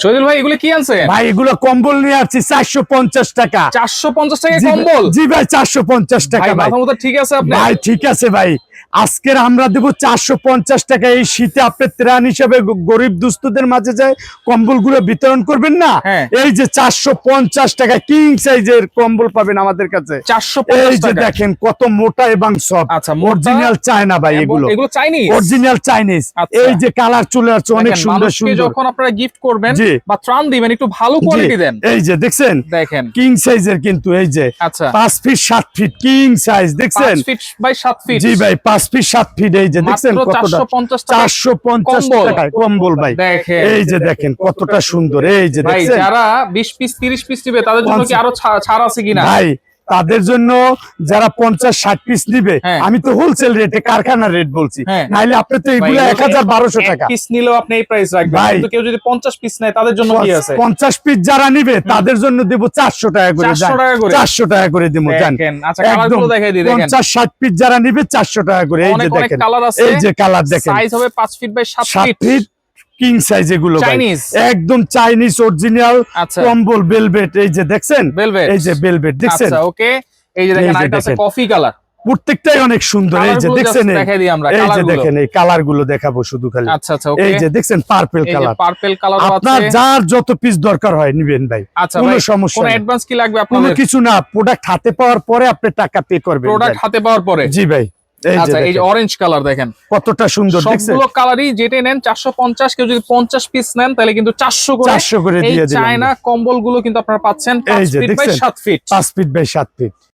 শহীদুল ভাই এগুলো কি আনছে ভাই? এগুলো কম্বল নিয়ে আসছি 450 টাকা। 450 টাকা কম্বল? জি ভাই 450 টাকা ভাই। মাথা মতো ঠিক আছে আপনি? ভাই ঠিক আছে ভাই, আজকের আমরা দেব 450 টাকা। এই শীতে আপনি ত্রাণ হিসেবে গরিব দুস্থদের মাঝে যায় কম্বলগুলো বিতরণ করবেন না, এই যে 450 টাকা কিং সাইজের কম্বল পাবেন আমাদের কাছে। 450 এই যে দেখেন কত মোটা এবং সফট। আচ্ছা, অরিজিনাল চায়না ভাই, এগুলো চাইনিজ, অরিজিনাল চাইনিজ। এই যে কালার চলে আসছে অনেক সুন্দর সুন্দর। যখন আপনারা গিফট করবেন বা ত্রাণ দিবেন একটু ভালো কোয়ালিটি দেন। এই যে দেখছেন, দেখেন কিং সাইজের কিন্তু এই যে 5 ফিট 7 ফিট কিং সাইজ দেখছেন, 5 ফিট বাই 7 ফিট। জি ভাই 5 ফিট 7 ফিট। এই যে দেখছেন কতটা 450 টাকায় কম্বল ভাই। এই যে দেখেন কতটা সুন্দর। এই যে দেখছেন যারা 20 পিস 30 পিস নিবে তাদের জন্য কি আরো ছাড় আছে কিনা ভাই? তাদের জন্য যারা 50-60 পিস নিবে, আমি তো হোলসেল রেটে কারখানা রেট বলছি, নাইলে আপনি তো এগুলো 1000-1200 টাকা পিস নিলেও আপনি এই প্রাইস রাখবেন। কিন্তু কেউ যদি 50 পিস নেয় তাদের জন্য কি আছে? 50 পিস যারা নিবে তাদের জন্য দেব 400 টাকা করে। 400 টাকা করে দেব জান। আচ্ছা কালারগুলো দেখাই দিই। দেখেন 50-60 পিস যারা নিবে 400 টাকা করে। এই যে দেখেন এই যে কালার দেখেন, সাইজ হবে 5 feet by 7 feet king size. এগুলো একদম চাইনিজ অরিজিনাল কম্বল ভেলভেট। এই যে দেখছেন, এই যে ভেলভেট দেখছেন। আচ্ছা ওকে, এই যে দেখেন আরেকটা আছে কফি কালার, প্রত্যেকটাই অনেক সুন্দর। এই যে দেখছেন, দেখাই দিই আমরা এই যে দেখেন এই কালার গুলো দেখাবো শুধু খালি। আচ্ছা আচ্ছা ওকে, এই যে দেখছেন পার্পল কালার। পার্পল কালার আছে, আপনার যার যত পিস দরকার হয় নিবেন ভাই, কোনো সমস্যা কোনো নেই। অ্যাডভান্স কি লাগবে আপনাদের? কোনো কিছু না, প্রোডাক্ট হাতে পাওয়ার পরে আপনি টাকা পে করবেন। প্রোডাক্ট হাতে পাওয়ার পরে? জি ভাই। আচ্ছা এই যে অরেঞ্জ কালার দেখেন কতটা সুন্দর দেখছেন। সবগুলো কালারই যেটা নেন 450, কেউ যদি 50 পিস নেন তাহলে কিন্তু 400 করে দিয়ে দিলাম। এই চায়না কম্বল গুলো কিন্তু আপনারা পাচ্ছেন 5 feet by 7 feet. 5 feet by 7 fit.